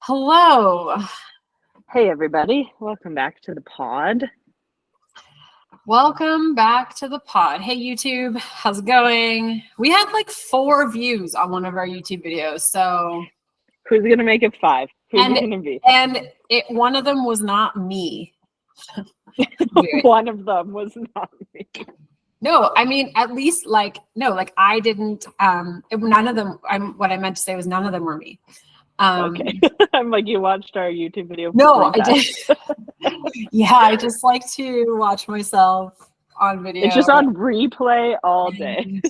Hello. Hey everybody, welcome back to the pod. Welcome back to the pod. Hey YouTube, how's it going? We had like 4 views on one of our YouTube videos. So Who's gonna make it 5? Who's it gonna be? And one of them was not me. One of them was not me. No, I mean at least I didn't none of them what I meant to say was none of them were me. Okay. I'm like, you watched our YouTube video? No, I did. Yeah, I just like to watch myself on video. It's just on replay all day.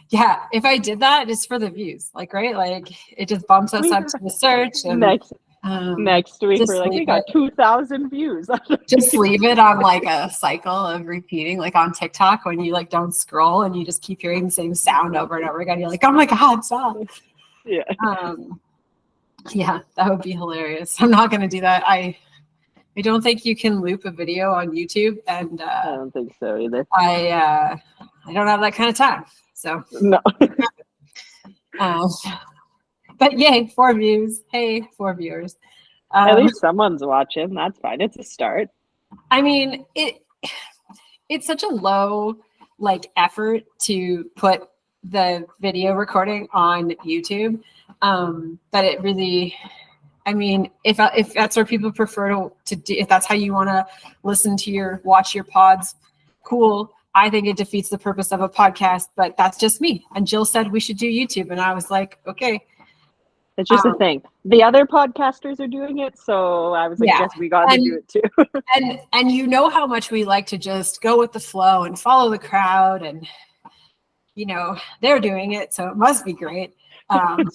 Yeah, if I did that, it's for the views. Right? It just bumps us up to the search. And, next week, we're like, we got 2,000 views. Just leave it on a cycle of repeating, on TikTok when you don't scroll and you just keep hearing the same sound over and over again. You're like, oh my God, stop. Yeah. Yeah, that would be hilarious. I'm not going to do that. I don't think you can loop a video on YouTube, and I don't think so either. I don't have that kind of time. So no. But yay, 4 views. Hey, 4 viewers. At least someone's watching. That's fine. It's a start. I mean, it's such a low effort to put the video recording on YouTube. But it really, I mean, if that's where people prefer to do, if that's how you want to watch your pods, cool. I think it defeats the purpose of a podcast, but that's just me. And Jill said we should do YouTube, and I was like, okay. It's just a thing. The other podcasters are doing it, so I was like, yes, we got to do it too. and you know how much we like to just go with the flow and follow the crowd, and they're doing it, so it must be great. But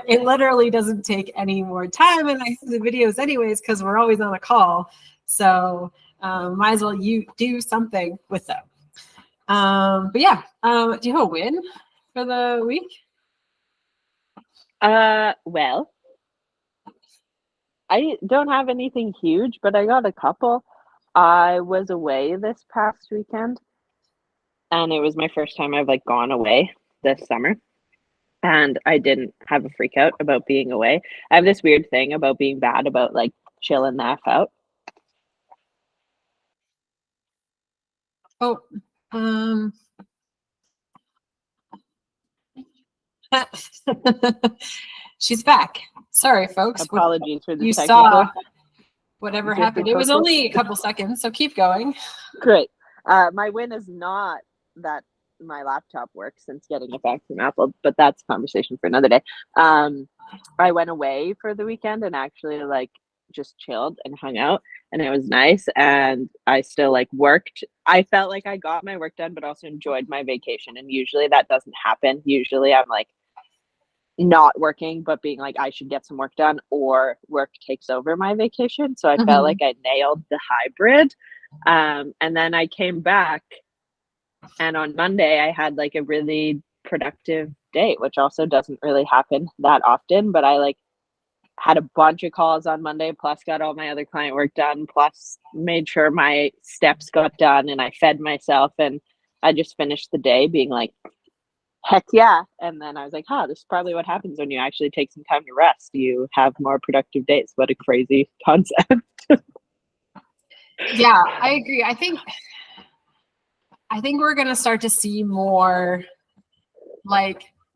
it literally doesn't take any more time, and I see the videos anyways because we're always on a call, so might as well you do something with them. But yeah, do you have a win for the week? Well, I don't have anything huge, but I got a couple. I was away this past weekend, and it was my first time I've gone away this summer. And I didn't have a freak out about being away. I have this weird thing about being bad about chilling the F out. Oh, she's back. Sorry, folks. Apologies for the you technical. Saw whatever happened. It was only a couple seconds, so keep going. Great. My win is not that my laptop works since getting it back from Apple, but that's a conversation for another day. I went away for the weekend and actually just chilled and hung out, and it was nice. And I still worked. I felt like I got my work done, but also enjoyed my vacation. And usually that doesn't happen. Usually I'm not working, but being I should get some work done, or work takes over my vacation. So I felt like I nailed the hybrid. And then I came back, and on Monday I had a really productive day, which also doesn't really happen that often. But I had a bunch of calls on Monday, plus got all my other client work done, plus made sure my steps got done, and I fed myself, and I just finished the day being heck yeah. And then I was like, this is probably what happens when you actually take some time to rest. You have more productive days. What a crazy concept. Yeah, I agree. I think we're going to start to see more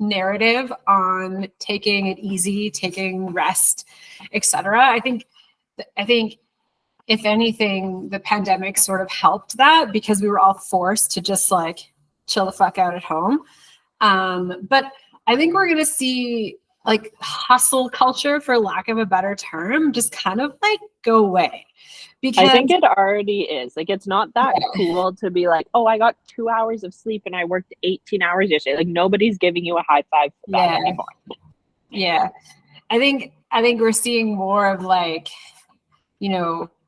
narrative on taking it easy, taking rest, etc. I think if anything, the pandemic sort of helped that, because we were all forced to just chill the fuck out at home. But I think we're going to see hustle culture, for lack of a better term, just kind of go away. Because I think it already is. It's not that cool to be I got 2 hours of sleep and I worked 18 hours yesterday. Nobody's giving you a high five for that anymore. Yeah. I think we're seeing more of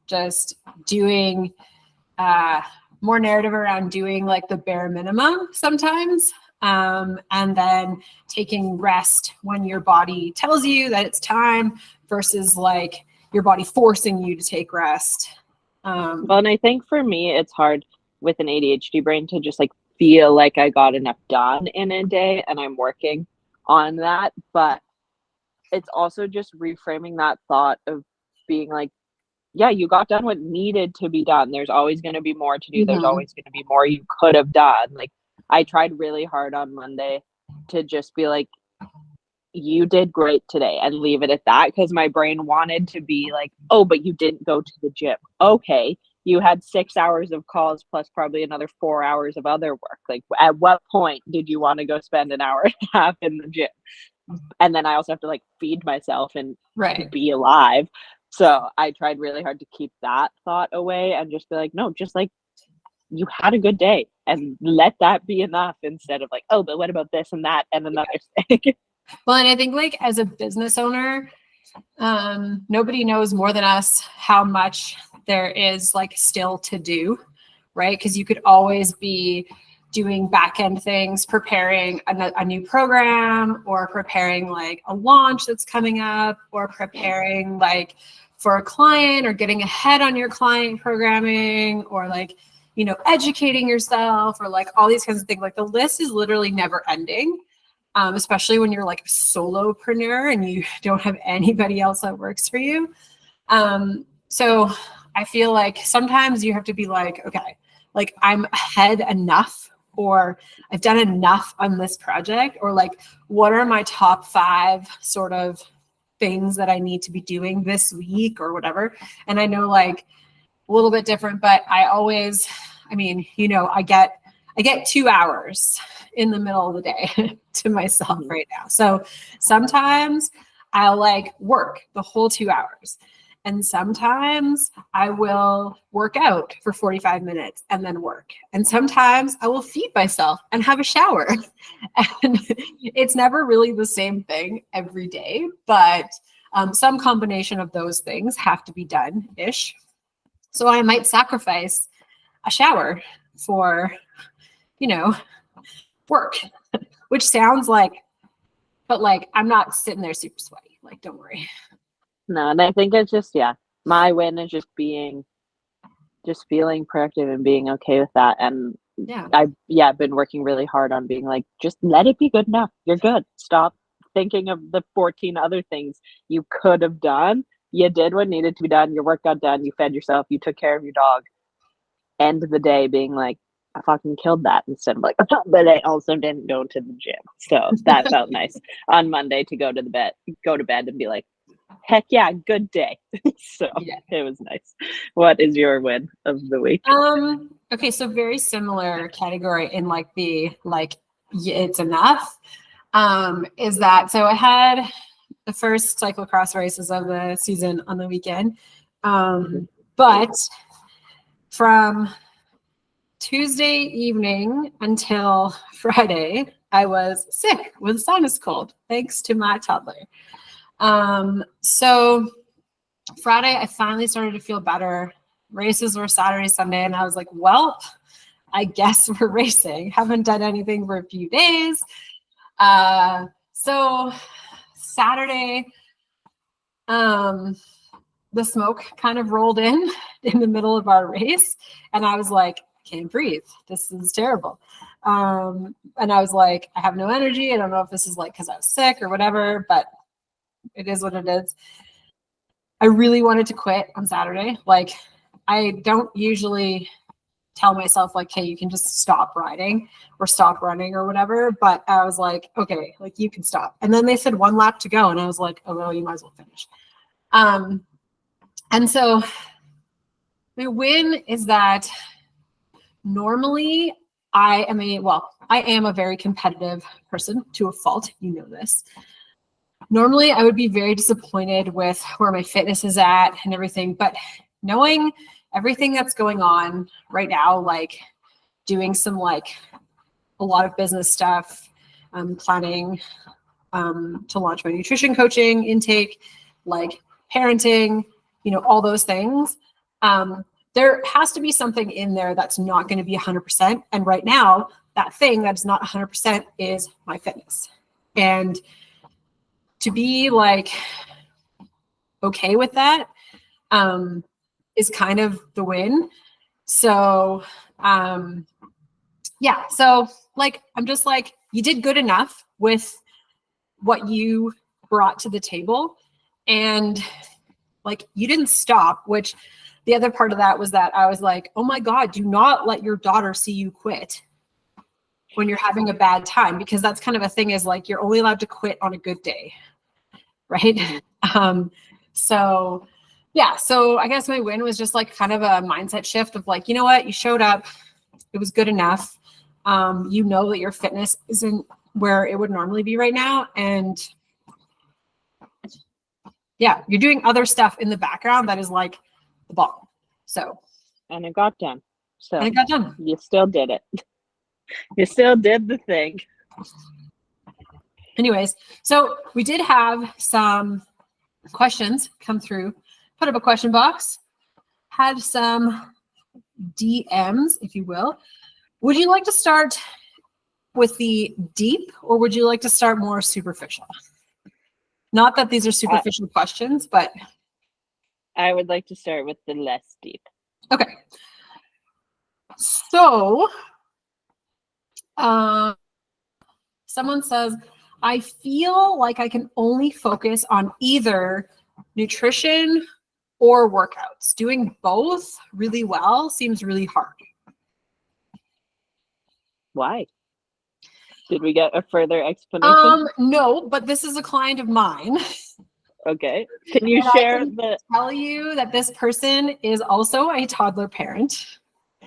just doing more narrative around doing the bare minimum sometimes. And then taking rest when your body tells you that it's time, versus your body forcing you to take rest. Well, and I think for me, it's hard with an ADHD brain to just feel like I got enough done in a day, and I'm working on that. But it's also just reframing that thought of being like, yeah, you got done what needed to be done. There's always going to be more to do. There's Mhm. always going to be more you could have done. Like, I tried really hard on Monday to just be like, you did great today and leave it at that, because my brain wanted to be like, oh, but you didn't go to the gym. Okay, you had 6 hours of calls plus probably another 4 hours of other work. Like, at what point did you want to go spend an hour and a half in the gym? And then I also have to like feed myself and Right. be alive. So I tried really hard to keep that thought away and just be like, no, just like, you had a good day and let that be enough, instead of like, oh, but what about this and that and another thing. Well, and I think like as a business owner, nobody knows more than us how much there is like still to do, right? Because you could always be doing back end things, preparing a new program, or preparing like a launch that's coming up, or preparing like for a client, or getting ahead on your client programming, or like, you know, educating yourself, or like all these kinds of things. Like the list is literally never ending. Especially when you're like a solopreneur and you don't have anybody else that works for you. So I feel like sometimes you have to be like, okay, like I'm ahead enough, or I've done enough on this project, or like, what are my top 5 sort of things that I need to be doing this week or whatever. And I know like a little bit different, but I mean, you know, I get 2 hours in the middle of the day to myself right now. So sometimes I'll like work the whole 2 hours. And sometimes I will work out for 45 minutes and then work. And sometimes I will feed myself and have a shower. And it's never really the same thing every day, but some combination of those things have to be done-ish. So I might sacrifice a shower for, you know, work, which sounds like, but like, I'm not sitting there super sweaty. Like, don't worry. No, and I think it's just, yeah, my win is just feeling productive and being okay with that. And Yeah. I've been working really hard on being like, just let it be good enough. You're good. Stop thinking of the 14 other things you could have done. You did what needed to be done. Your work got done. You fed yourself. You took care of your dog. End of the day being like, I fucking killed that, instead of like, but I also didn't go to the gym. So that felt nice on Monday to go to bed and be like, heck yeah, good day. So Yeah. it was nice. What is your win of the week? Okay, so very similar category in like the like it's enough. Is that so I had the first cyclocross races of the season on the weekend. But from Tuesday evening until Friday, I was sick with a sinus cold, thanks to my toddler. So Friday, I finally started to feel better. Races were Saturday, Sunday, and I was like, well, I guess we're racing. Haven't done anything for a few days. So Saturday, the smoke kind of rolled in the middle of our race, and I was like, can't breathe. This is terrible. And I was like, I have no energy. I don't know if this is like because I was sick or whatever, but it is what it is. I really wanted to quit on Saturday. Like, I don't usually tell myself like, hey, you can just stop riding or stop running or whatever. But I was like, okay, like you can stop. And then they said 1 lap to go. And I was like, oh, well, you might as well finish. And so my win is that normally I am a very competitive person to a fault. You know this. Normally I would be very disappointed with where my fitness is at and everything, but knowing everything that's going on right now, like doing some like a lot of business stuff, planning to launch my nutrition coaching intake, like parenting, you know, all those things. There has to be something in there that's not going to be 100%. And right now, that thing that's not 100% is my fitness. And to be like okay with that is kind of the win. So yeah, so like I'm just like, you did good enough with what you brought to the table, and like you didn't stop, which the other part of that was that I was like, oh my God, do not let your daughter see you quit when you're having a bad time, because that's kind of a thing, is like you're only allowed to quit on a good day, right? So yeah, so I guess my win was just like kind of a mindset shift of like, you know what, you showed up, it was good enough. You know that your fitness isn't where it would normally be right now, and yeah, you're doing other stuff in the background that is like the bomb. So And it got done. So and it got done. You still did it. You still did the thing. Anyways, so we did have some questions come through. Put up a question box. Had some DMs, if you will. Would you like to start with the deep, or would you like to start more superficial? Not that these are superficial questions, but I would like to start with the less deep. okay. So someone says, I feel like I can only focus on either nutrition or workouts. Doing both really well seems really hard. Why? Did we get a further explanation? No, but this is a client of mine. Okay. Can you share the... Tell you that this person is also a toddler parent.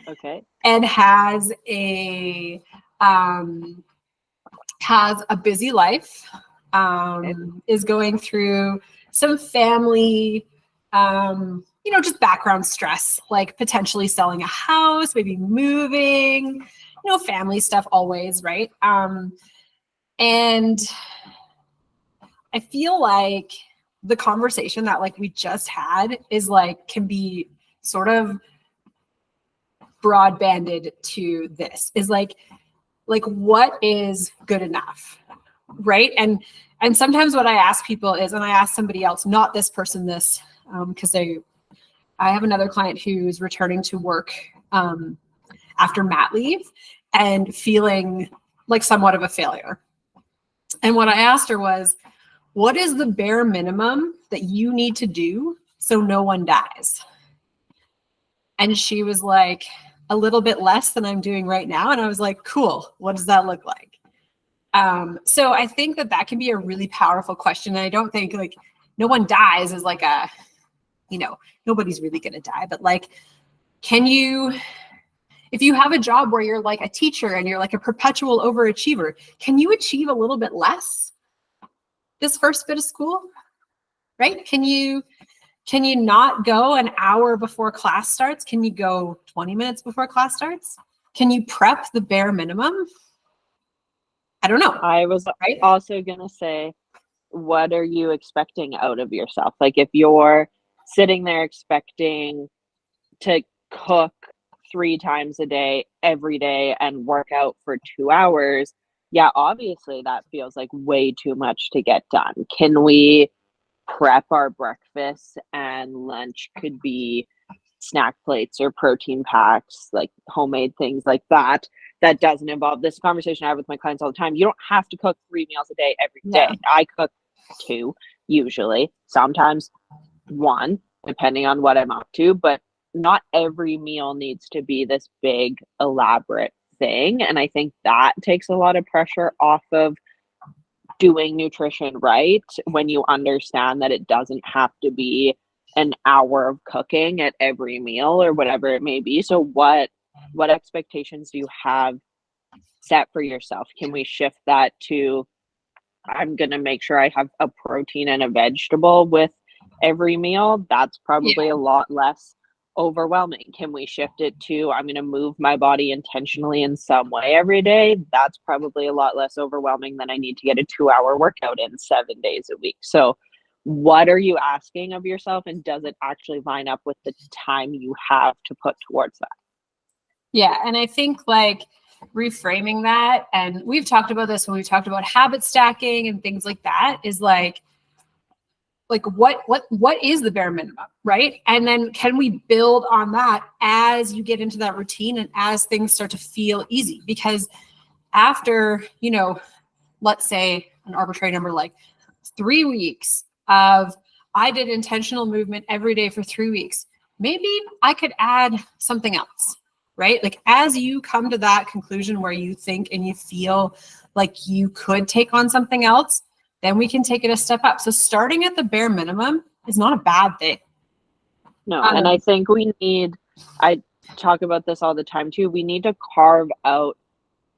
Okay. And has a busy life, is going through some family, just background stress, like potentially selling a house, maybe moving, family stuff always, right? And I feel like the conversation that like we just had is like, can be sort of broad-banded to this, is like what is good enough, right? And sometimes what I ask people is, and I ask somebody else, not this person, this, because I have another client who's returning to work after mat leave and feeling like somewhat of a failure. And what I asked her was, what is the bare minimum that you need to do so no one dies? And she was like, a little bit less than I'm doing right now. And I was like, cool. What does that look like? So I think that can be a really powerful question. And I don't think like no one dies is like a, nobody's really going to die, but like, if you have a job where you're like a teacher and you're like a perpetual overachiever, can you achieve a little bit less this first bit of school, right? Can you not go an hour before class starts? Can you go 20 minutes before class starts? Can you prep the bare minimum? I don't know. I was also going to say, what are you expecting out of yourself? Like if you're sitting there expecting to cook 3 times a day, every day, and work out for 2 hours, yeah, obviously that feels like way too much to get done. Can we prep our breakfast and lunch could be snack plates or protein packs, like homemade things like that? That doesn't involve this conversation I have with my clients all the time. You don't have to cook 3 meals a day every day. I cook 2 usually, sometimes 1, depending on what I'm up to, but not every meal needs to be this big, elaborate thing. And I think that takes a lot of pressure off of doing nutrition right when you understand that it doesn't have to be an hour of cooking at every meal or whatever it may be. So what expectations do you have set for yourself? Can we shift that to, I'm going to make sure I have a protein and a vegetable with every meal? That's probably a lot less overwhelming. Can we shift it to, I'm going to move my body intentionally in some way every day? That's probably a lot less overwhelming than I need to get a 2-hour workout in 7 days a week. So what are you asking of yourself, and does it actually line up with the time you have to put towards that? Yeah. And I think like reframing that, and we've talked about this when we talked about habit stacking and things like that, is like what is the bare minimum, right? And then can we build on that as you get into that routine and as things start to feel easy? Because after, let's say an arbitrary number like 3 weeks of I did intentional movement every day for 3 weeks, maybe I could add something else, right? Like as you come to that conclusion where you think and you feel like you could take on something else, then we can take it a step up. So starting at the bare minimum is not a bad thing. No, and I think I talk about this all the time too. We need to carve out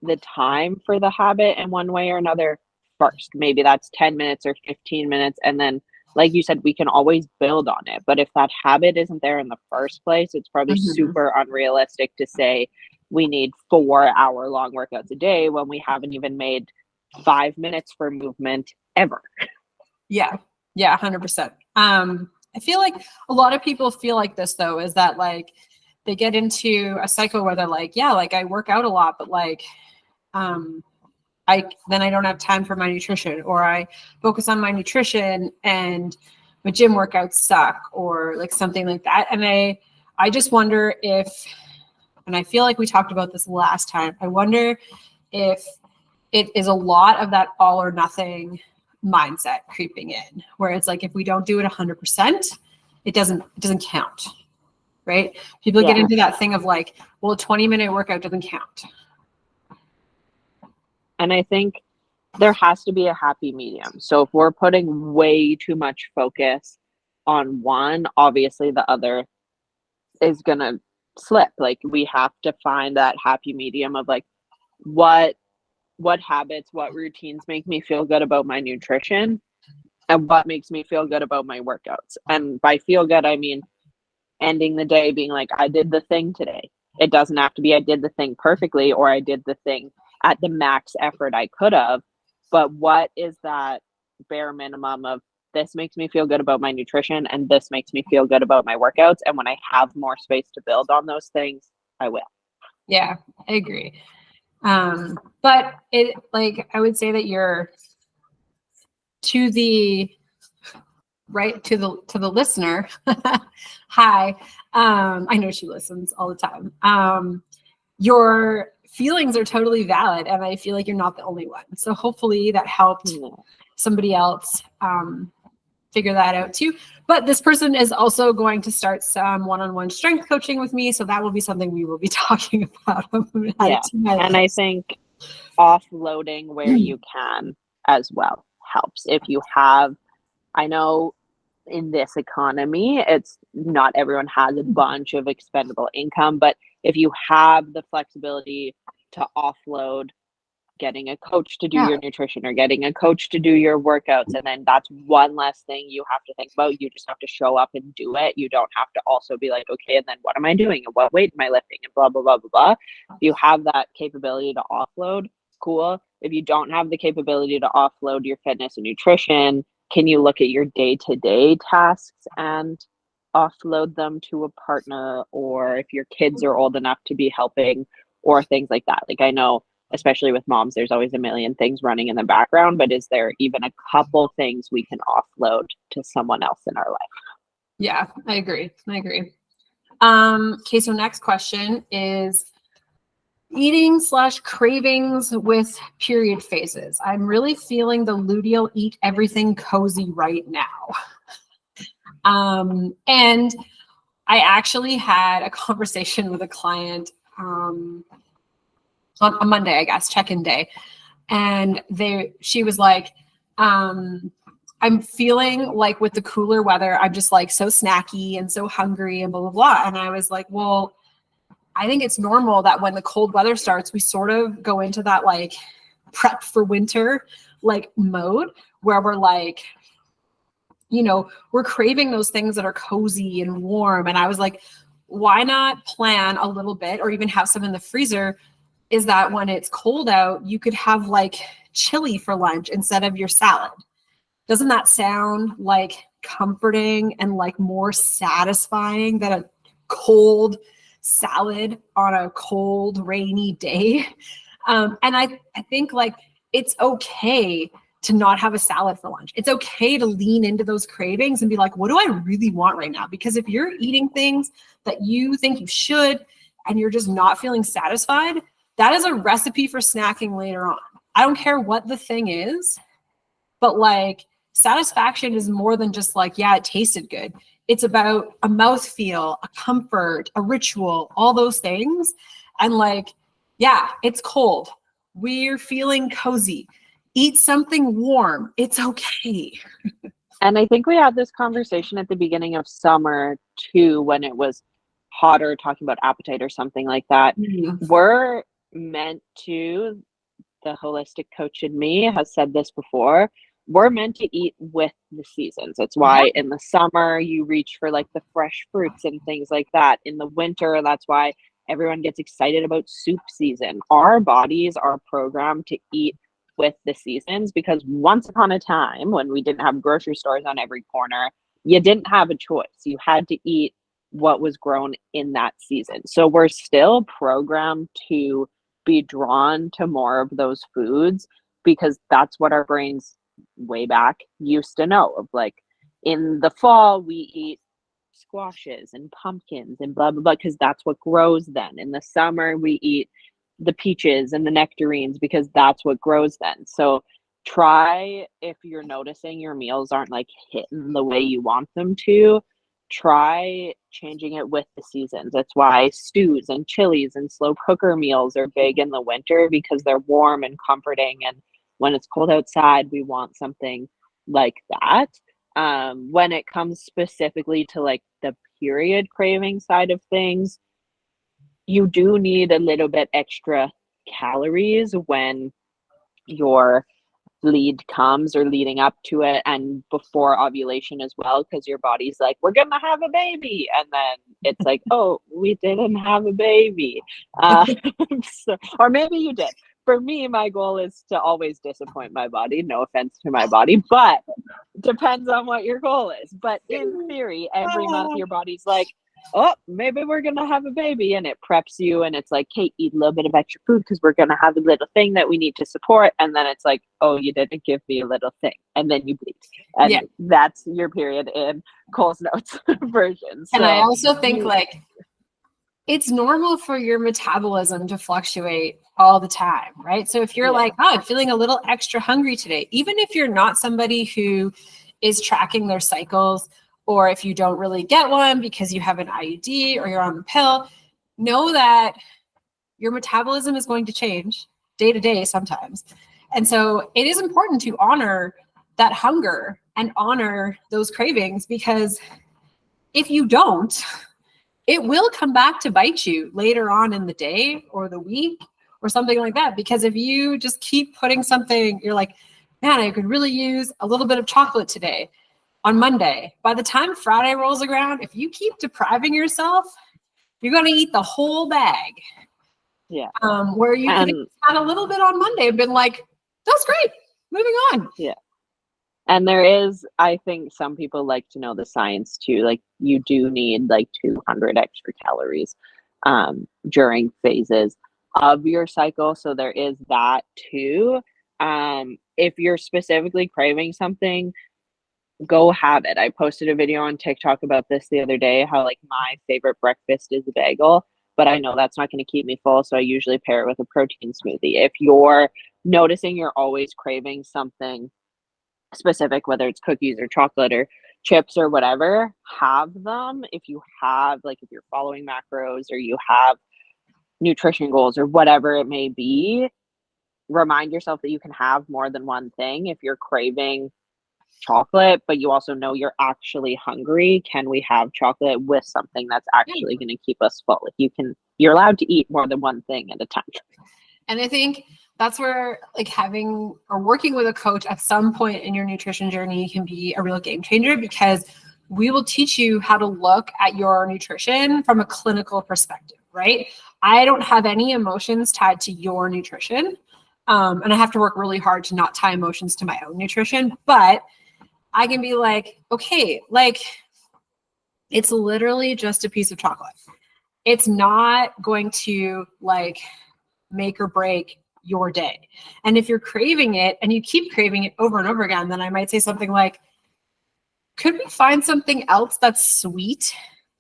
the time for the habit in one way or another first. Maybe that's 10 minutes or 15 minutes. And then, like you said, we can always build on it. But if that habit isn't there in the first place, it's probably super unrealistic to say we need 4-hour-long workouts a day when we haven't even made 5 minutes for movement ever. Yeah. Yeah. 100%. I feel like a lot of people feel like this though, is that like they get into a cycle where they're like, yeah, like I work out a lot, but like, then I don't have time for my nutrition, or I focus on my nutrition and my gym workouts suck, or like something like that. And I just wonder if, and I feel like we talked about this last time, I wonder if it is a lot of that all or nothing mindset creeping in, where it's like, if we don't do it 100%, it doesn't count, right? People get into that thing of like, well, a 20-minute workout doesn't count. And I think there has to be a happy medium. So if we're putting way too much focus on one, obviously the other is going to slip. Like we have to find that happy medium of like, what habits, what routines make me feel good about my nutrition, and what makes me feel good about my workouts. And by feel good, I mean ending the day being like, I did the thing today. It doesn't have to be I did the thing perfectly or I did the thing at the max effort I could have, but what is that bare minimum of this makes me feel good about my nutrition and this makes me feel good about my workouts, and when I have more space to build on those things, I will. Yeah, I agree. But it, like, I would say that you're to the listener. Hi. I know she listens all the time. Your feelings are totally valid, and I feel like you're not the only one. So hopefully that helped somebody else figure that out too. But this person is also going to start some one-on-one strength coaching with me, so that will be something we will be talking about. Yeah, and I think offloading where you can as well helps. If you have, I know in this economy, it's not everyone has a bunch of expendable income, but if you have the flexibility to offload getting a coach to do your nutrition or getting a coach to do your workouts, and then that's one less thing you have to think about. You just have to show up and do it. You don't have to also be like, okay, and then what am I doing and what weight am I lifting and blah, blah, blah, blah, blah. If you have that capability to offload, cool. If you don't have the capability to offload your fitness and nutrition, can you look at your day-to-day tasks and offload them to a partner, or if your kids are old enough to be helping, or things like that? Like I know, especially with moms, there's always a million things running in the background, but is there even a couple things we can offload to someone else in our life? Yeah, I agree. Okay, so next question is eating/cravings with period phases. I'm really feeling the luteal eat everything cozy right now. And I actually had a conversation with a client on a Monday, I guess, check-in day. And she was like, I'm feeling like with the cooler weather, I'm just like so snacky and so hungry and blah, blah, blah. And I was like, well, I think it's normal that when the cold weather starts, we sort of go into that like prep for winter, like mode where we're like, you know, we're craving those things that are cozy and warm. And I was like, why not plan a little bit or even have some in the freezer? Is that when it's cold out, you could have like chili for lunch instead of your salad. Doesn't that sound like comforting and like more satisfying than a cold salad on a cold, rainy day? And I think like it's okay to not have a salad for lunch. It's okay to lean into those cravings and be like, what do I really want right now? Because if you're eating things that you think you should and you're just not feeling satisfied, that is a recipe for snacking later on. I don't care what the thing is, but like satisfaction is more than just like, yeah, it tasted good. It's about a mouthfeel, a comfort, a ritual, all those things. And like, yeah, it's cold. We're feeling cozy. Eat something warm. It's okay. And I think we had this conversation at the beginning of summer too, when it was hotter, talking about appetite or something like that. We're meant to, the holistic coach in me has said this before, we're meant to eat with the seasons. That's why in the summer you reach for like the fresh fruits and things like that. In the winter, that's why everyone gets excited about soup season. Our bodies are programmed to eat with the seasons because once upon a time when we didn't have grocery stores on every corner, you didn't have a choice. You had to eat what was grown in that season. So we're still programmed to be drawn to more of those foods because that's what our brains way back used to know of. Like in the fall we eat squashes and pumpkins and blah blah blah because that's what grows then. In the summer we eat the peaches and the nectarines because that's what grows then. So try, if you're noticing your meals aren't like hitting the way you want them to, try changing it with the seasons. That's why stews and chilies and slow cooker meals are big in the winter because they're warm and comforting. And when it's cold outside, we want something like that. When it comes specifically to like the period craving side of things, you do need a little bit extra calories when your bleed comes or leading up to it and before ovulation as well, because your body's like, we're gonna have a baby, and then it's like, oh, we didn't have a baby. So, or maybe you did. For me, my goal is to always disappoint my body. No offense to my body, but depends on what your goal is. But in theory, every month your body's like, oh, maybe we're going to have a baby, and it preps you, and it's like, hey, eat a little bit of extra food because we're going to have a little thing that we need to support. And then it's like, oh, you didn't give me a little thing, and then you bleed. And that's your period in Cole's Notes version. So and I also think like it's normal for your metabolism to fluctuate all the time, right? So if you're like, oh, I'm feeling a little extra hungry today, even if you're not somebody who is tracking their cycles, or if you don't really get one because you have an IUD or you're on the pill, know that your metabolism is going to change day to day sometimes. And so it is important to honor that hunger and honor those cravings, because if you don't, it will come back to bite you later on in the day or the week or something like that. Because if you just keep putting something, you're like, man, I could really use a little bit of chocolate today on Monday. By the time Friday rolls around, if you keep depriving yourself, you're going to eat the whole bag. Yeah. Where you could have had a little bit on Monday and been like, that's great. Moving on. Yeah. And there is, I think some people like to know the science too. Like you do need like 200 extra calories during phases of your cycle. So there is that too. If you're specifically craving something, go have it. I posted a video on TikTok about this the other day, how like my favorite breakfast is a bagel, but I know that's not going to keep me full. So I usually pair it with a protein smoothie. If you're noticing you're always craving something specific, whether it's cookies or chocolate or chips or whatever, have them. If you have, like, if you're following macros or you have nutrition goals or whatever it may be, remind yourself that you can have more than one thing. If you're craving chocolate, but you also know you're actually hungry, can we have chocolate with something that's actually going to keep us full? If you're allowed to eat more than one thing at a time. And I think that's where like having or working with a coach at some point in your nutrition journey can be a real game changer, because we will teach you how to look at your nutrition from a clinical perspective, right? I don't have any emotions tied to your nutrition. And I have to work really hard to not tie emotions to my own nutrition, but I can be like, okay, like it's literally just a piece of chocolate. It's not going to like make or break your day. And if you're craving it and you keep craving it over and over again, then I might say something like, could we find something else that's sweet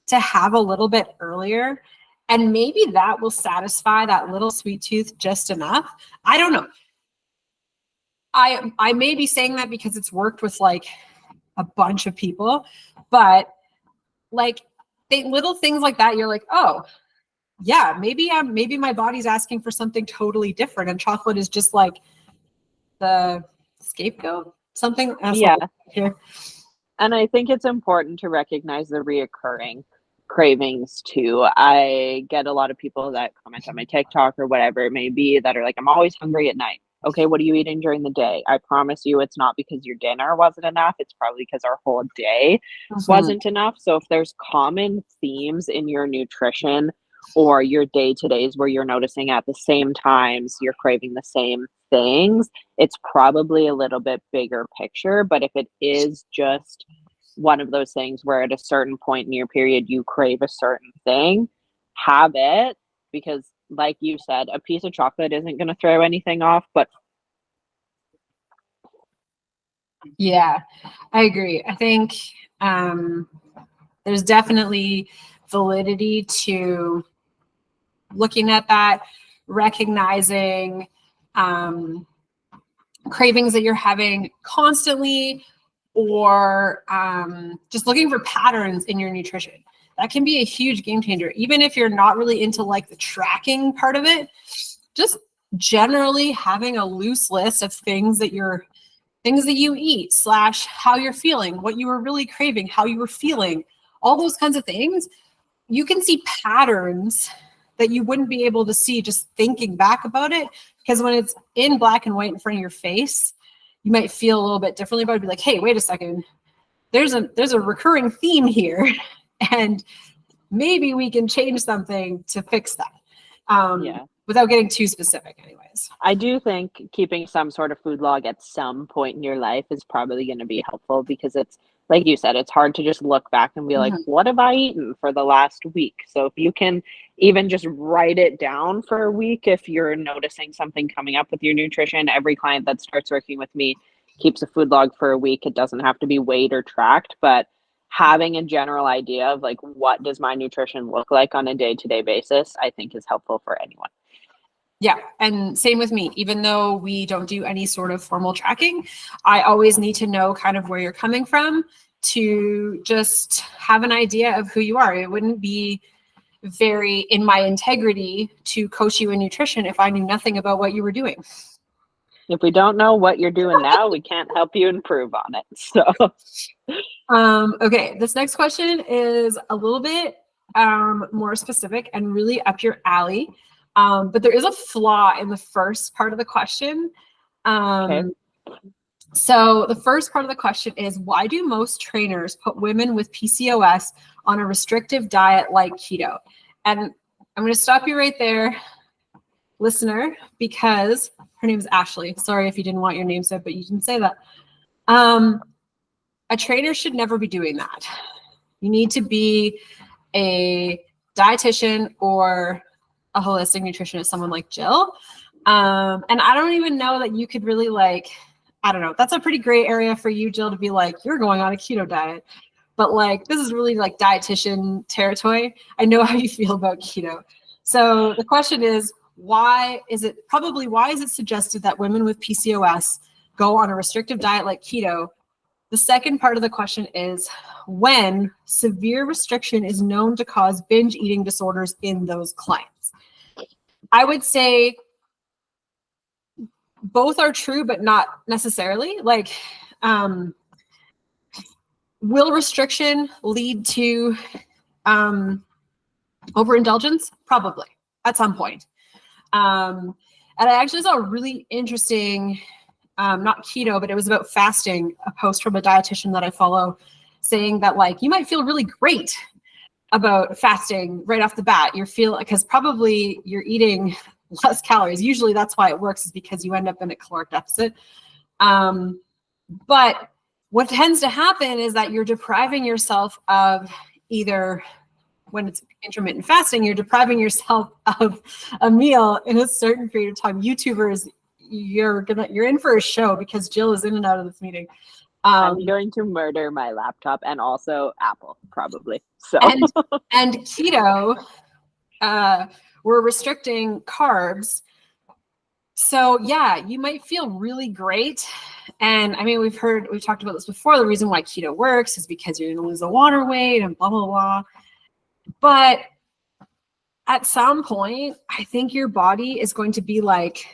to have a little bit earlier? And maybe that will satisfy that little sweet tooth just enough. I don't know. I may be saying that because it's worked with like a bunch of people, but like little things like that, you're like, oh yeah, maybe my body's asking for something totally different, and chocolate is just like the scapegoat, something. Yeah. Here. And I think it's important to recognize the reoccurring cravings too. I get a lot of people that comment on my TikTok or whatever it may be that are like, I'm always hungry at night. Okay, what are you eating during the day? I promise you it's not because your dinner wasn't enough. It's probably because our whole day wasn't enough. So if there's common themes in your nutrition or your day-to-days where you're noticing at the same times you're craving the same things, it's probably a little bit bigger picture. But if it is just one of those things where at a certain point in your period you crave a certain thing, have it, because like you said, a piece of chocolate isn't going to throw anything off, but yeah, I agree. I think there's definitely validity to looking at that, recognizing cravings that you're having constantly, or just looking for patterns in your nutrition. That can be a huge game changer. Even if you're not really into like the tracking part of it, just generally having a loose list of things that you eat / how you're feeling, what you were really craving, how you were feeling, all those kinds of things. You can see patterns that you wouldn't be able to see just thinking back about it, because when it's in black and white in front of your face, you might feel a little bit differently, but it'd be like, hey, wait a second, there's a recurring theme here, and maybe we can change something to fix that. Without getting too specific anyways. I do think keeping some sort of food log at some point in your life is probably going to be helpful, because it's, like you said, it's hard to just look back and be like, what have I eaten for the last week? So if you can even just write it down for a week, if you're noticing something coming up with your nutrition. Every client that starts working with me keeps a food log for a week. It doesn't have to be weighed or tracked, but having a general idea of like, what does my nutrition look like on a day-to-day basis, I think is helpful for anyone. Yeah. And same with me, even though we don't do any sort of formal tracking, I always need to know kind of where you're coming from to just have an idea of who you are. It wouldn't be very in my integrity to coach you in nutrition if I knew nothing about what you were doing. If we don't know what you're doing now, we can't help you improve on it. So, okay. This next question is a little bit more specific and really up your alley. But there is a flaw in the first part of the question. okay. So the first part of the question is, why do most trainers put women with PCOS on a restrictive diet like keto? And I'm going to stop you right there, listener, because her name is Ashley. Sorry if you didn't want your name said, but you can say that. A trainer should never be doing that. You need to be a dietitian or a holistic nutritionist, someone like Jill. And I don't even know that you could really like, I don't know. That's a pretty gray area for you, Jill, to be like, you're going on a keto diet. But like, this is really like dietitian territory. I know how you feel about keto. So the question is, why is it suggested that women with PCOS go on a restrictive diet like keto? The second part of the question is, when severe restriction is known to cause binge eating disorders in those clients. I would say both are true, but not necessarily. Like, will restriction lead to overindulgence? Probably at some point. And I actually saw a really interesting, not keto, but it was about fasting, a post from a dietitian that I follow saying that like, you might feel really great about fasting right off the bat. Because probably you're eating less calories. Usually that's why it works, is because you end up in a caloric deficit. But what tends to happen is that you're depriving yourself of either, when it's intermittent fasting, you're depriving yourself of a meal in a certain period of time. YouTubers, you're in for a show, because Jill is in and out of this meeting. I'm going to murder my laptop and also Apple, probably. So and keto, we're restricting carbs So yeah, you might feel really great. And I mean, we've talked about this before. The reason why keto works is because you're going to lose the water weight and blah, blah, blah. But at some point, I think your body is going to be like,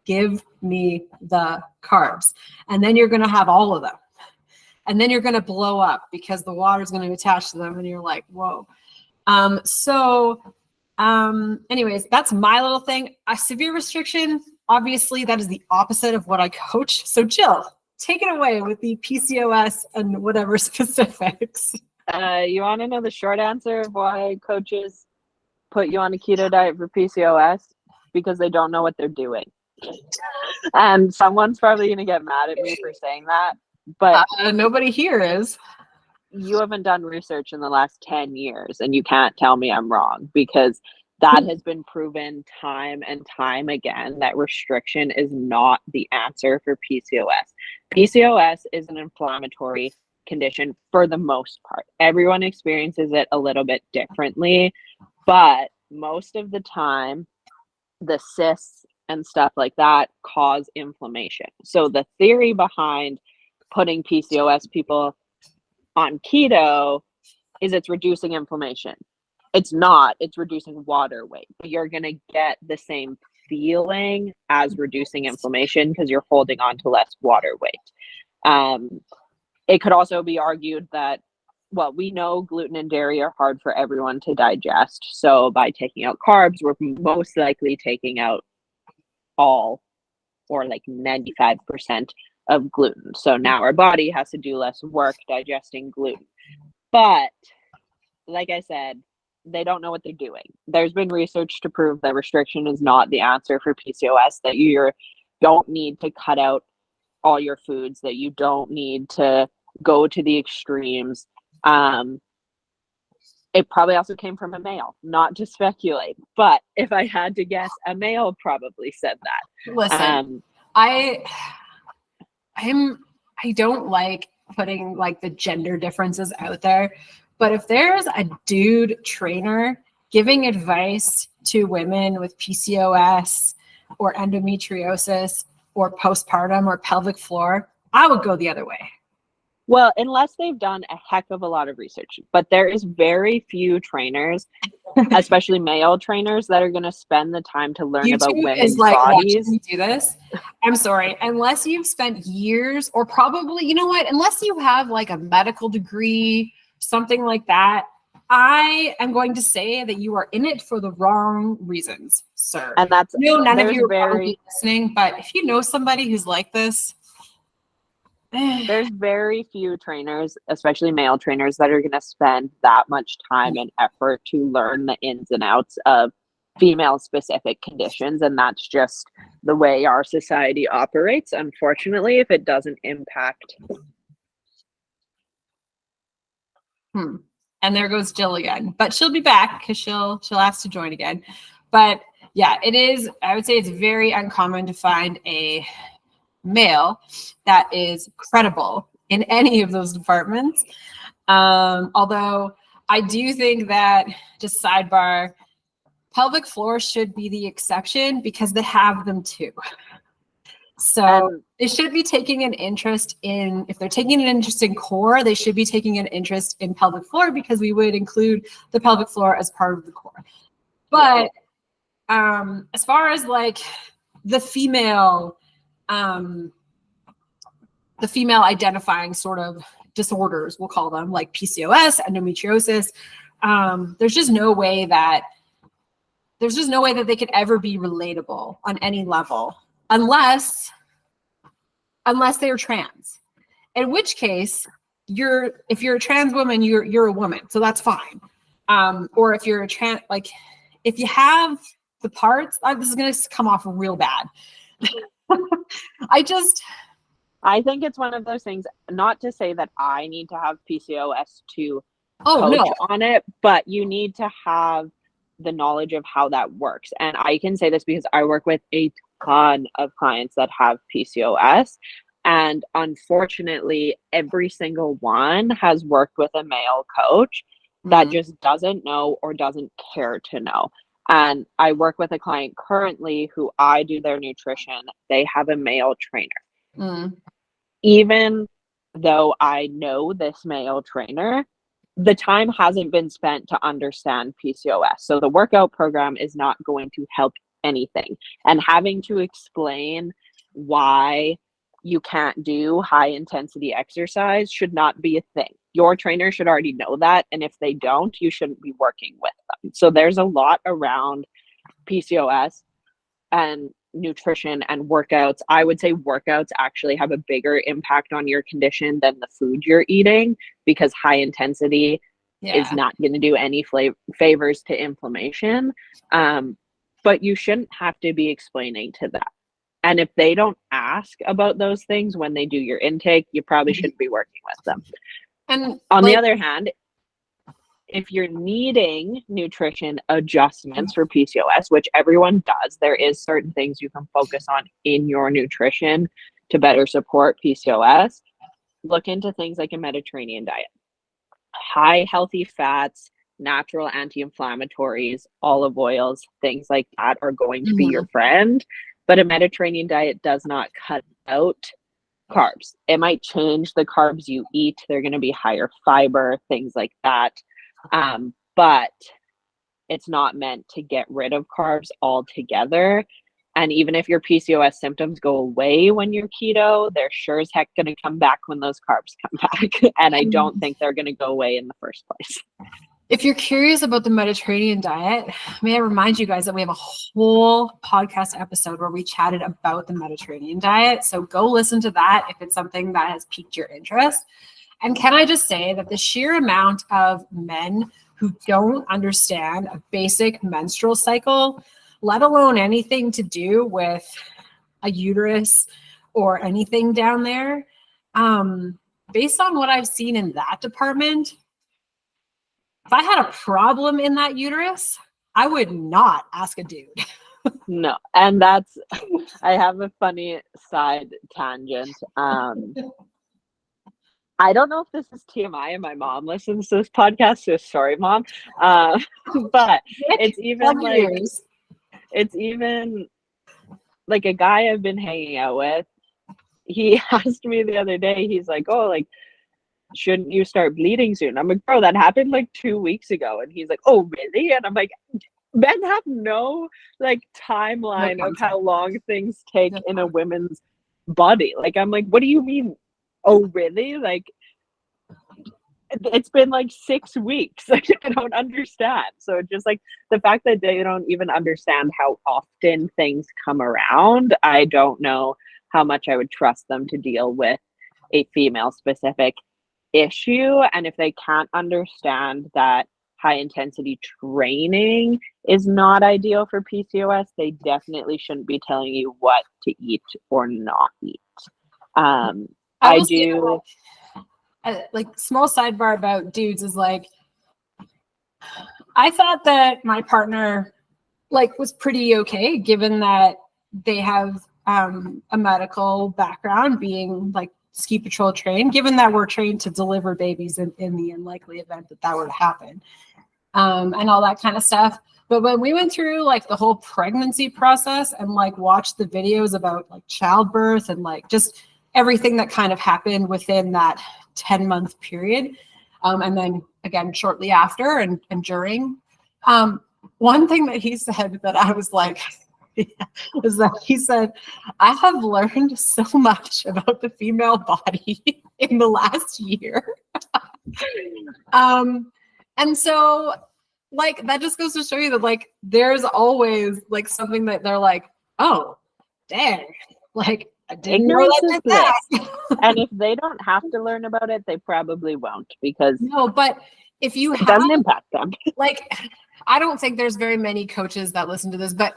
give me the carbs. And then you're going to have all of them. And then you're going to blow up because the water is going to attach to them. And you're like, whoa. Anyways, that's my little thing. A severe restriction, obviously, that is the opposite of what I coach. So Jill, take it away with the PCOS and whatever specifics. You want to know the short answer of why coaches put you on a keto diet for PCOS? Because they don't know what they're doing. And someone's probably going to get mad at me for saying that, but nobody here is. You haven't done research in the last 10 years and you can't tell me I'm wrong, because that has been proven time and time again that restriction is not the answer for PCOS. PCOS is an inflammatory condition for the most part. Everyone experiences it a little bit differently, but most of the time, the cysts and stuff like that cause inflammation. So the theory behind putting PCOS people on keto is it's reducing inflammation. It's not, it's reducing water weight. But you're going to get the same feeling as reducing inflammation because you're holding on to less water weight. It could also be argued that, well, we know gluten and dairy are hard for everyone to digest. So by taking out carbs, we're most likely taking out all or like 95% of gluten. So now our body has to do less work digesting gluten. But like I said, they don't know what they're doing. There's been research to prove that restriction is not the answer for PCOS, that you don't need to cut out all your foods, that you don't need to go to the extremes. It probably also came from a male, not to speculate, but if I had to guess, a male probably said that. Listen, I don't like putting like the gender differences out there, but if there's a dude trainer giving advice to women with PCOS or endometriosis or postpartum or pelvic floor, I would go the other way. Well, unless they've done a heck of a lot of research, but there is very few trainers, especially male trainers, that are going to spend the time to learn about women's bodies. Me do this. I'm sorry, unless you've spent years, or probably, you know what, unless you have like a medical degree, something like that, I am going to say that you are in it for the wrong reasons, sir. And that's none of you are probably listening, but if you know somebody who's like this, there's very few trainers, especially male trainers, that are going to spend that much time and effort to learn the ins and outs of female specific conditions. And that's just the way our society operates, unfortunately, if it doesn't impact. And there goes Jill again, but she'll be back because she'll ask to join again. But yeah, it is, I would say it's very uncommon to find a male that is credible in any of those departments. Although I do think that, just sidebar, pelvic floor should be the exception because they have them too. So they should be taking an interest in, if they're taking an interest in core, they should be taking an interest in pelvic floor because we would include the pelvic floor as part of the core. But as far as like the female identifying sort of disorders, we'll call them, like PCOS, endometriosis, there's just no way that they could ever be relatable on any level unless they're trans. In which case, if you're a trans woman, you're a woman, so that's fine. Or if you're a trans, like if you have the parts, this is gonna come off real bad. I think it's one of those things, not to say that I need to have PCOS to coach on it, but you need to have the knowledge of how that works. And I can say this because I work with a ton of clients that have PCOS. And unfortunately, every single one has worked with a male coach that just doesn't know or doesn't care to know. And I work with a client currently who I do their nutrition. They have a male trainer. Mm. Even though I know this male trainer, the time hasn't been spent to understand PCOS. So the workout program is not going to help anything. And having to explain why you can't do high intensity exercise should not be a thing. Your trainer should already know that. And if they don't, you shouldn't be working with them. So there's a lot around PCOS and nutrition and workouts. I would say workouts actually have a bigger impact on your condition than the food you're eating, because high intensity is not going to do any favors to inflammation. But you shouldn't have to be explaining to that. And if they don't ask about those things when they do your intake, you probably shouldn't be working with them. And on the other hand, if you're needing nutrition adjustments for PCOS, which everyone does, there is certain things you can focus on in your nutrition to better support PCOS. Look into things like a Mediterranean diet. High healthy fats, natural anti-inflammatories, olive oils, things like that are going to be your friend. But a Mediterranean diet does not cut out carbs. It might change the carbs you eat. They're going to be higher fiber, things like that. But it's not meant to get rid of carbs altogether. And even if your PCOS symptoms go away when you're keto, they're sure as heck going to come back when those carbs come back. And I don't think they're going to go away in the first place. If you're curious about the Mediterranean diet, may I remind you guys that we have a whole podcast episode where we chatted about the Mediterranean diet. So go listen to that if it's something that has piqued your interest. And can I just say that the sheer amount of men who don't understand a basic menstrual cycle, let alone anything to do with a uterus or anything down there, based on what I've seen in that department, if I had a problem in that uterus, I would not ask a dude. No. And that's, I have a funny side tangent. I don't know if this is TMI and my mom listens to this podcast, so sorry, Mom. But it's even like a guy I've been hanging out with. He asked me the other day, he's like, oh, like, shouldn't you start bleeding soon? I'm like, bro, that happened like 2 weeks ago. And he's like, oh, really? And I'm like, men have no like timeline of how long things take in a woman's body. Like, I'm like, what do you mean? Oh, really? Like, it's been like 6 weeks. Like, I don't understand. So just like the fact that they don't even understand how often things come around, I don't know how much I would trust them to deal with a female specific issue. And if they can't understand that high intensity training is not ideal for PCOS, they definitely shouldn't be telling you what to eat or not eat. I do like small sidebar about dudes is like, I thought that my partner like was pretty okay, given that they have a medical background, being like ski patrol trained, given that we're trained to deliver babies in the unlikely event that that were to happen, and all that kind of stuff. But when we went through like the whole pregnancy process and like watched the videos about like childbirth and like just everything that kind of happened within that 10-month period, and then again shortly after and during, one thing that he said that I was like, is that he said, I have learned so much about the female body in the last year. And so like, that just goes to show you that like, there's always like something that they're like, oh, dang, like I didn't know that did that. And if they don't have to learn about it, they probably won't, because no, but if you it doesn't impact them. Like, I don't think there's very many coaches that listen to this, but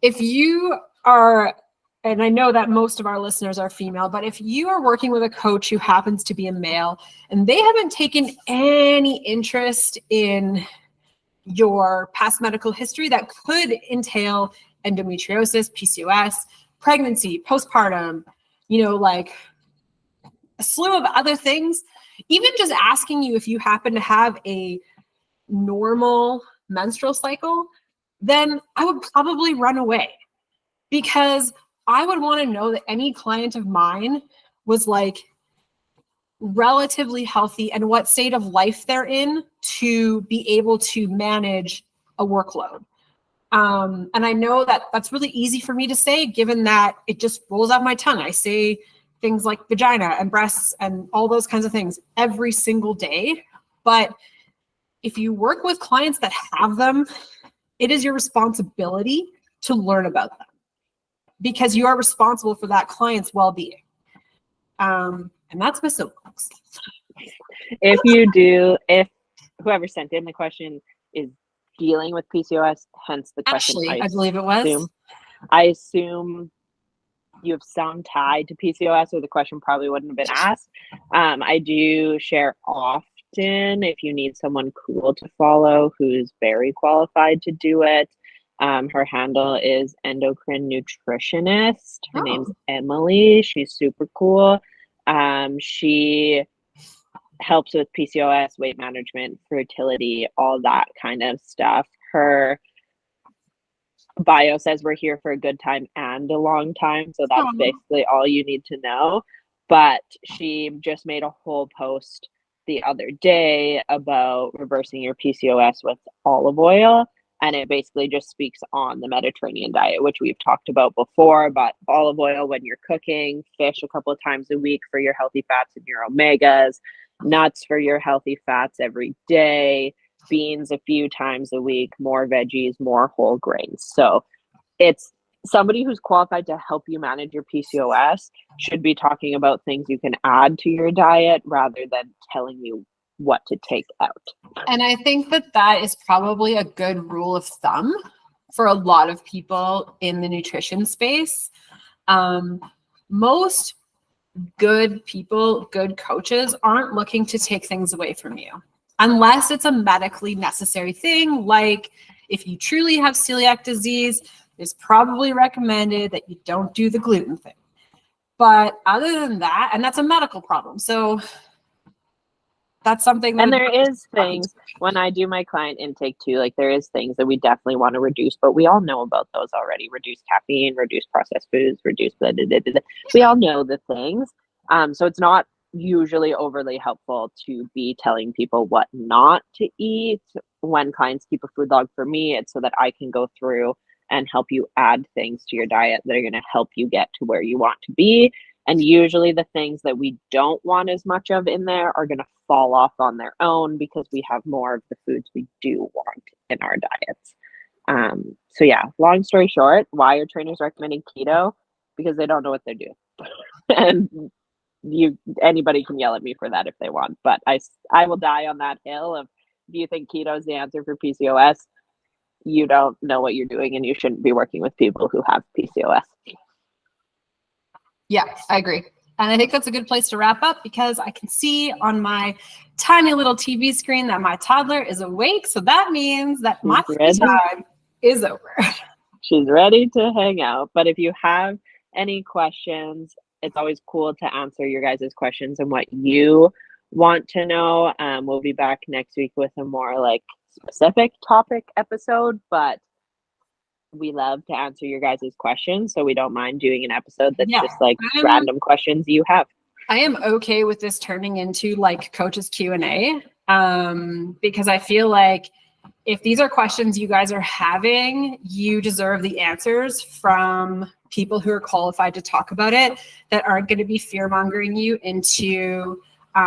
if you are, and I know that most of our listeners are female, but if you are working with a coach who happens to be a male and they haven't taken any interest in your past medical history that could entail endometriosis, PCOS, pregnancy, postpartum, you know, like a slew of other things, even just asking you if you happen to have a normal menstrual cycle then I would probably run away, because I would want to know that any client of mine was like relatively healthy and what state of life they're in to be able to manage a workload. And I know that that's really easy for me to say, given that it just rolls off my tongue. I say things like vagina and breasts and all those kinds of things every single day. But if you work with clients that have them, it is your responsibility to learn about them, because you are responsible for that client's well-being. And that's my soapbox. If whoever sent in the question is dealing with PCOS, hence the question. Ashley, I believe it was. I assume you have some tie to PCOS, or the question probably wouldn't have been asked. I do share often if you need someone cool to follow who's very qualified to do it. Her handle is endocrine nutritionist. Her name's Emily. She's super cool. She helps with PCOS, weight management, fertility, all that kind of stuff. Her bio says we're here for a good time and a long time. So that's basically all you need to know. But she just made a whole post the other day about reversing your PCOS with olive oil. And it basically just speaks on the Mediterranean diet, which we've talked about before. But olive oil when you're cooking, fish a couple of times a week for your healthy fats and your omegas, nuts for your healthy fats every day, beans a few times a week, more veggies, more whole grains. So it's somebody who's qualified to help you manage your PCOS should be talking about things you can add to your diet rather than telling you what to take out. And I think that that is probably a good rule of thumb for a lot of people in the nutrition space. Most good people, good coaches aren't looking to take things away from you unless it's a medically necessary thing. Like if you truly have celiac disease, it's probably recommended that you don't do the gluten thing. But other than that, and that's a medical problem. So that's something that, and there is things when I do my client intake too, like there is things that we definitely want to reduce, but we all know about those already. Reduce caffeine, reduce processed foods, reduce blah, blah, blah, blah. We all know the things. So it's not usually overly helpful to be telling people what not to eat. When clients keep a food log for me, it's so that I can go through and help you add things to your diet that are going to help you get to where you want to be. And usually the things that we don't want as much of in there are going to fall off on their own because we have more of the foods we do want in our diets. So yeah, long story short, why are trainers recommending keto? Because they don't know what they're doing. And anybody can yell at me for that if they want, but I will die on that hill of, do you think keto is the answer for PCOS? You don't know what you're doing, and you shouldn't be working with people who have PCOS. Yeah, I agree. And I think that's a good place to wrap up, because I can see on my tiny little TV screen that my toddler is awake. So that means that my free time is over. She's ready to hang out. But if you have any questions, it's always cool to answer your guys' questions and what you want to know. We'll be back next week with a more like specific topic episode, but we love to answer your guys' questions, so we don't mind doing an episode that's just like random questions you have. I am okay with this turning into like coach's Q&A, because I feel like if these are questions you guys are having, you deserve the answers from people who are qualified to talk about it, that aren't going to be fear-mongering you into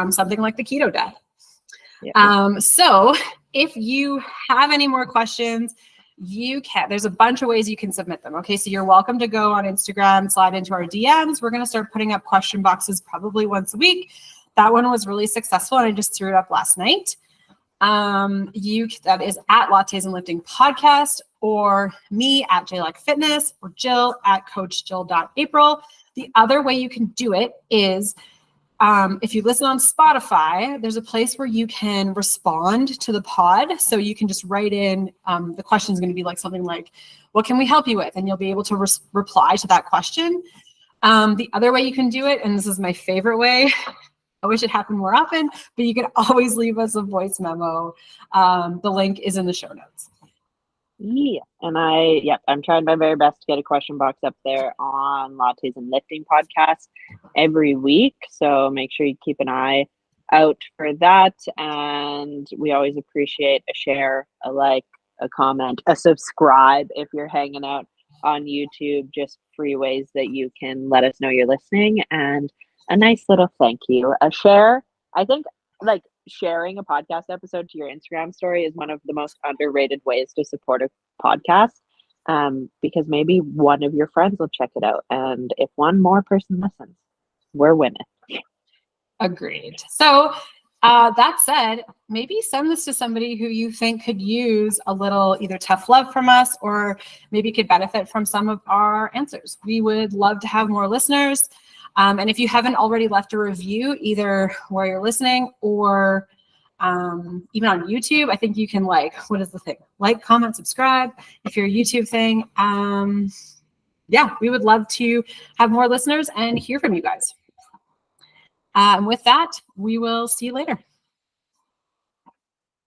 something like the keto diet. Yeah. So if you have any more questions, you can, there's a bunch of ways you can submit them. Okay. So you're welcome to go on Instagram, slide into our DMs. We're going to start putting up question boxes probably once a week. That one was really successful, and I just threw it up last night. That is at Lattes and Lifting Podcast, or me at JLike Fitness, or Jill at coachjill.april. The other way you can do it is, if you listen on Spotify, there's a place where you can respond to the pod. So you can just write in, the question is going to be like something like, what can we help you with? And you'll be able to reply to that question. The other way you can do it, and this is my favorite way, I wish it happened more often, but you can always leave us a voice memo. The link is in the show notes. Yeah. And I'm trying my very best to get a question box up there on Lattes and Lifting podcast every week. So make sure you keep an eye out for that. And we always appreciate a share, a like, a comment, a subscribe if you're hanging out on YouTube, just free ways that you can let us know you're listening, and a nice little thank you. A share. I think like sharing a podcast episode to your Instagram story is one of the most underrated ways to support a podcast, because maybe one of your friends will check it out. And if one more person listens, we're winning. Agreed. So that said, maybe send this to somebody who you think could use a little either tough love from us, or maybe could benefit from some of our answers. We would love to have more listeners. And if you haven't already left a review, either where you're listening or even on YouTube, I think you can what is the thing? Like, comment, subscribe if you're a YouTube thing. Yeah, we would love to have more listeners and hear from you guys. And with that, we will see you later.